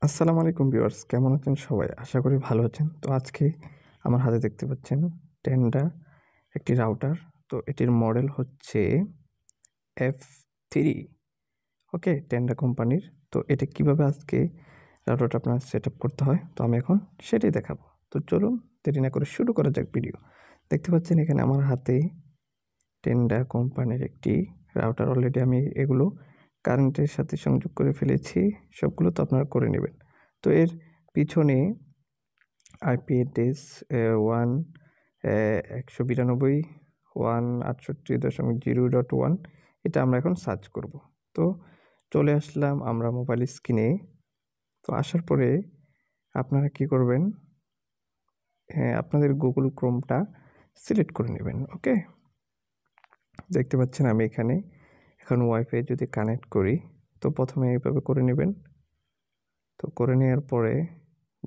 আসসালামু আলাইকুম ভিউয়ার্স, কেমন আছেন সবাই? আশা করি ভালো আছেন। তো আজকে আমার হাতে দেখতে পাচ্ছেন টেন্ডা একটি রাউটার। তো এটির মডেল হচ্ছে F3। ওকে, টেন্ডা কোম্পানির। তো এটা কিভাবে আজকে রাউটারটা আপনার সেট আপ করতে হয়, তো আমি এখন সেটাই দেখাবো। তো চলুন দেরি না করে শুরু করা যাক ভিডিও। দেখতে পাচ্ছেন এখানে আমার হাতে টেন্ডা কোম্পানির একটি রাউটার। অলরেডি আমি এগুলো কারেন্টের সাথে সংযোগ করে ফেলেছি। সবগুলো তো আপনারা করে নেবেন। তো এর পিছনে আইপি অ্যাড্রেস 192.168.0.1 এটা আমরা এখন সার্চ করব। তো চলে আসলাম আমরা মোবাইল স্ক্রিনে। তো আসার পরে আপনারা কি করবেন, আপনাদের গুগল ক্রোমটা সিলেক্ট করে নেবেন। ওকে, দেখতে পাচ্ছেন আমি এখানে এখন ওয়াইফাই যদি কানেক্ট করি, তো প্রথমে এইভাবে করে নেবেন। তো করে নেওয়ার পরে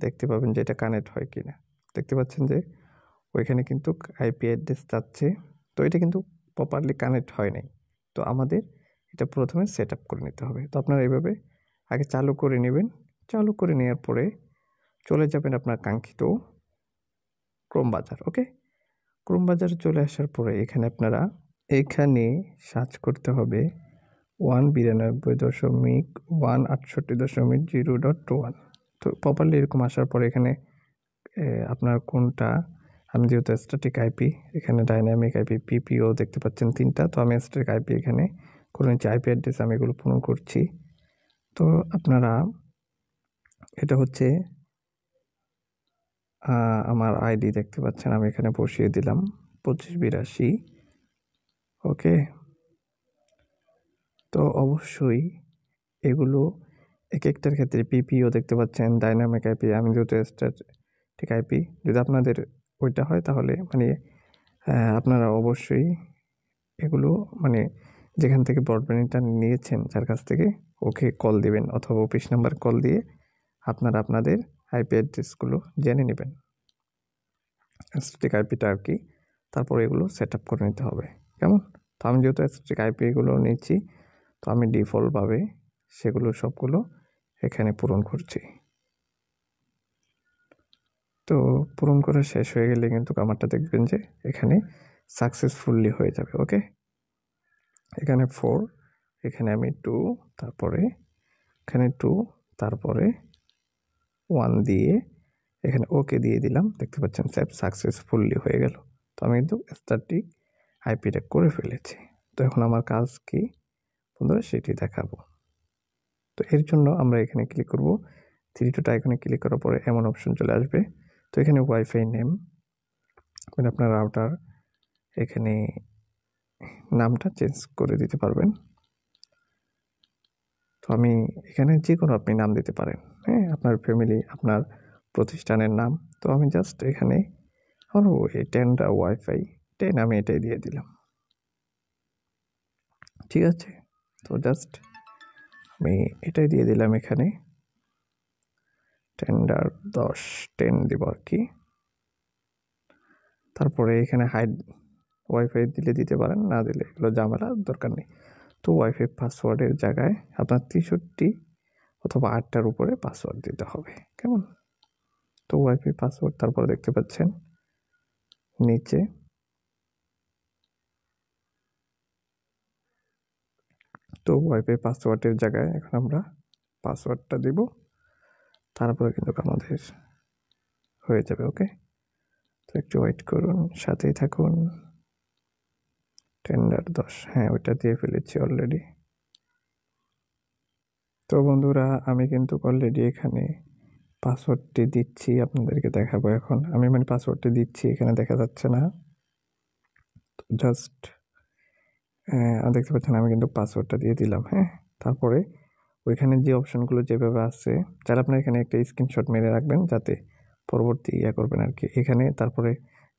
দেখতে পাবেন যে এটা কানেক্ট হয় কিনা। দেখতে পাচ্ছেন যে ওইখানে কিন্তু আইপি অ্যাড্রেস যাচ্ছে, তো এটা কিন্তু প্রপারলি কানেক্ট হয় নাই। তো আমাদের এটা প্রথমে সেট আপ করে নিতে হবে। তো আপনারা এইভাবে আগে চালু করে নেবেন। চালু করে নেওয়ার পরে চলে যাবেন আপনার কাঙ্ক্ষিত ক্রোম বাজার। ওকে, ক্রোম বাজারে চলে আসার পরে এখানে সার্চ করতে হবে 192.168.0.1। তো প্রপারলি এরকম আসার পরে এখানে আপনার কোনটা, আমি যেহেতু স্ট্যাটিক আইপি, এখানে ডাইনামিক আইপি, পিপিও দেখতে পাচ্ছেন 3টা। তো আমি স্ট্যাটিক আইপি এখানে করে নিচ্ছি। আইপি অ্যাড্রেস আমি এগুলো পূরণ করছি। তো আপনারা এটা হচ্ছে আমার আইডি দেখতে পাচ্ছেন, আমি এখানে বসিয়ে দিলাম 2582। ওকে, তো অবশ্যই এগুলো এক একটার ক্ষেত্রে পিপিও দেখতে পাচ্ছেন, ডাইনামিক আইপি, আমি যেহেতু স্ট্যাটিক আইপি, যদি আপনাদের ওইটা হয় তাহলে আপনারা অবশ্যই এগুলো যেখান থেকে ব্রডব্যান্ডটা নিয়েছেন, যার কাছ থেকে ওকে কল দিবেন, অথবা অফিস নাম্বার কল দিয়ে আপনারা আপনাদের আইপি অ্যাড্রেসগুলো জেনে নেবেন, স্ট্যাটিক আইপিটা আর কি। তারপর এগুলো সেট আপ করে নিতে হবে। কেমন? তো আমি যেহেতু স্ট্যাটিক আইপিগুলো নিচ্ছি, তো আমি ডিফল্টভাবে সেগুলো সবগুলো এখানে পূরণ করছি। তো পূরণ করা শেষ হয়ে গেলে কিন্তু আমারটা দেখবেন যে এখানে সাকসেসফুলি হয়ে যাবে। ওকে, এখানে 4, এখানে আমি 2, তারপরে এখানে 2, তারপরে 1 দিয়ে এখানে ওকে দিয়ে দিলাম। দেখতে পাচ্ছেন সেভ সাকসেসফুলি হয়ে গেল। তো আমি কিন্তু স্ট্যাটিক আইপিটা করে ফেলেছি। তো এখন আমার কাজ কি বন্ধুরা, সেটি দেখাবো। তো এর জন্য আমরা এখানে ক্লিক করব, 3 ডট আইকনে ক্লিক করার পরে এমন অপশন চলে আসবে। তো এখানে ওয়াইফাই নেম, আপনার রাউটার এখানে নামটা চেঞ্জ করে দিতে পারবেন। তো আমি এখানে যে কোনো আপনি নাম দিতে পারেন, আপনার ফ্যামিলি, আপনার প্রতিষ্ঠানের নাম। তো আমি জাস্ট এখানে আমার এই টেন্ডা ওয়াইফাই 10 আমি এটাই দিয়ে দিলাম। ঠিক আছে, তো জাস্ট আমি এটাই দিয়ে দিলাম। এখানে টেন্ডার 10 দিব আর কি। তারপরে এখানে হাইড ওয়াইফাই দিতে পারেন, না দিলে এগুলো ঝামেলা দরকার নেই। তো ওয়াইফাই পাসওয়ার্ডের জায়গায় আপনার 63 অথবা 8টার উপরে পাসওয়ার্ড দিতে হবে। কেমন? তো ওয়াইফাই পাসওয়ার্ড, তারপরে দেখতে পাচ্ছেন নিচে তো ওয়াইফাই পাসওয়ার্ডের জায়গায় এখন আমরা পাসওয়ার্ডটা দিব। তারপরে কিন্তু আমাদের হয়ে যাবে। ওকে, তো একটু ওয়েট করুন, সাথেই থাকুন। টেন্ডার 10, হ্যাঁ ওইটা দিয়ে ফেলেছি অলরেডি। তো বন্ধুরা, আমি কিন্তু অলরেডি এখানে পাসওয়ার্ডটি দিচ্ছি, আপনাদেরকে দেখাবো। এখন আমি পাসওয়ার্ডটি দিচ্ছি, এখানে দেখা যাচ্ছে না। তো জাস্ট দেখতে পাচ্ছেন আমি কিন্তু পাসওয়ার্ডটা দিয়ে দিলাম। তারপরে ওইখানে যে অপশনগুলো যেভাবে আছে, যারা আপনার এখানে একটা স্ক্রিনশট মেরে রাখবেন, যাতে পরবর্তী করবেন আর কি। এখানে তারপরে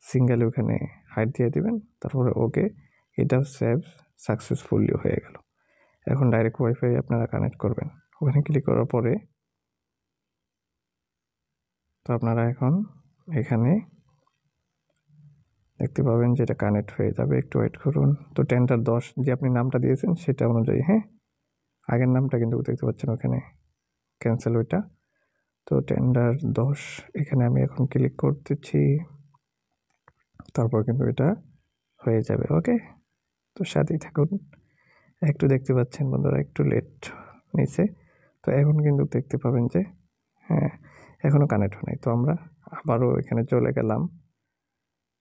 সিঙ্গেল ওখানে হাইড দিয়ে দিবেন, তারপরে ওকে, এটা সেভ সাকসেসফুলি হয়ে গেল। এখন ডাইরেক্ট ওয়াইফাই আপনারা কানেক্ট করবেন। ওখানে ক্লিক করার পরে তো আপনারা এখন এখানে দেখতে পাবেন যে এটা কানেক্ট হয়ে যাবে। একটু ওয়েট করুন। তো টেন্ডার 10 যে আপনি নামটা দিয়েছেন সেটা অনুযায়ী, আগের নামটা কিন্তু দেখতে পাচ্ছেন ওখানে ক্যান্সেল, ওইটা তো টেন্ডার 10 এখানে আমি এখন ক্লিক করতেছি, তারপর কিন্তু এটা হয়ে যাবে। ওকে, তো সাথেই থাকুন। একটু দেখতে পাচ্ছেন বন্ধুরা, একটু লেট নিচে। তো এখন কিন্তু দেখতে পাবেন যে হ্যাঁ, এখনও কানেক্ট হয় নাই। তো আমরা আবারও এখানে চলে গেলাম।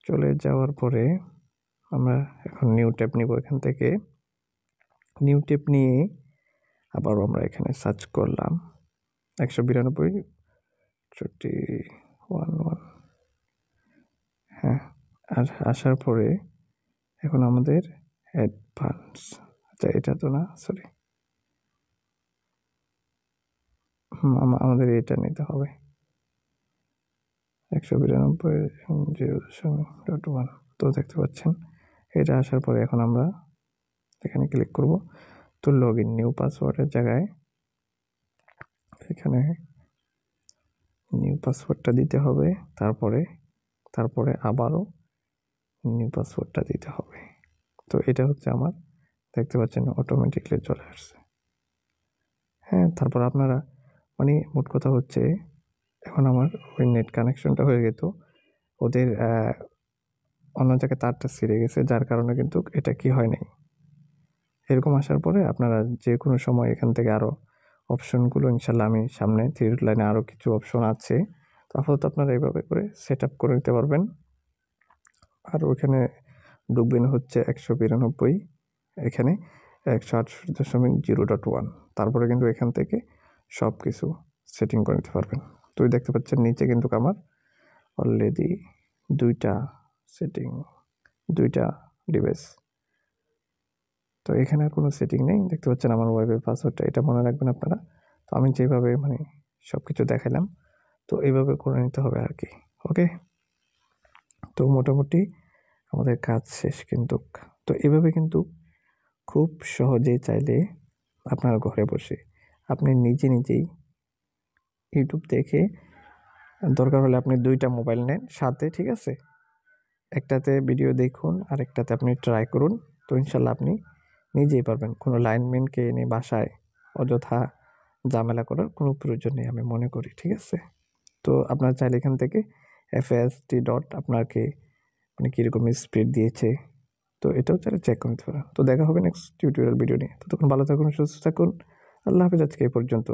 চলে যাওয়ার পরে আমরা এখন নিউ ট্যাব নিব। এখান থেকে নিউ ট্যাব নিয়ে আবারও আমরা এখানে সার্চ করলাম 192.11। হ্যাঁ, আর আসার পরে এখন আমাদের অ্যাডভান্স, আচ্ছা এটা তো না, সরি, আমাদের এটা নিতে হবে 192.0.1। তো দেখতে পাচ্ছেন এটা আসার পরে এখন আমরা এখানে ক্লিক করব। তো লগ ইন নিউ পাসওয়ার্ডের জায়গায় এখানে নিউ পাসওয়ার্ডটা দিতে হবে, তারপরে আবারও নিউ পাসওয়ার্ডটা দিতে হবে। তো এটা হচ্ছে আমার, দেখতে পাচ্ছেন অটোমেটিকলি চলে আসছে। হ্যাঁ, তারপর আপনারা মানে মোট কথা হচ্ছে এখন আমার ওই নেট কানেকশনটা হয়ে গেত, ওদের অন্য জায়গায় তারটা ছিঁড়ে গেছে, যার কারণে কিন্তু এটা কি হয় নাই। এরকম আসার পরে আপনারা যে কোনো সময় এখান থেকে আরও অপশনগুলো ইনশাল্লাহ আমি সামনে থ্রি লাইনে আরও কিছু অপশন আছে, তো আপাতত আপনারা এইভাবে করে সেট আপ করে নিতে পারবেন। আর ওইখানে ঢুকবেন হচ্ছে 192, এখানে 168.0.1। তারপরে কিন্তু এখান থেকে সব কিছু সেটিং করে নিতে পারবেন। তো দেখতে পাচ্ছেন নিচে কিন্তু আমার অলরেডি দুইটা ডিভাইস। তো এখানে আর কোনো সেটিং নেই, দেখতে পাচ্ছেন আমার ওয়েবের পাসওয়ার্ডটা, এটা মনে রাখবেন আপনারা। তো আমি যেভাবে মানে সব কিছু দেখালাম, তো এইভাবে করে নিতে হবে আর কি। ওকে, তো মোটামুটি আমাদের কাজ শেষ কিন্তু। তো এভাবে কিন্তু খুব সহজেই চাইলে আপনার ঘরে বসে আপনি নিজেই ইউটিউব দেখে, দরকার হলে আপনি 2টা মোবাইল নেন সাথে, ঠিক আছে, একটাতে ভিডিও দেখুন আর একটাতে আপনি ট্রাই করুন। তো ইনশাল্লাহ আপনি নিজেই পারবেন। কোনো লাইনম্যানকে এনে বাসায় অযথা ঝামেলা করার কোনো প্রয়োজন নেই আমি মনে করি, ঠিক আছে। তো আপনার চাইলে এখান থেকে FAST ডট আপনাকে মানে কীরকম স্পিড দিয়েছে, তো এটাও চাইলে চেক করে নিতে পারেন। তো দেখা হবে নেক্সট টিউটোরিয়াল ভিডিও নিয়ে। ততক্ষণ ভালো থাকুন, সুস্থ থাকুন। আল্লাহ হাফেজ, আজকে এই পর্যন্ত।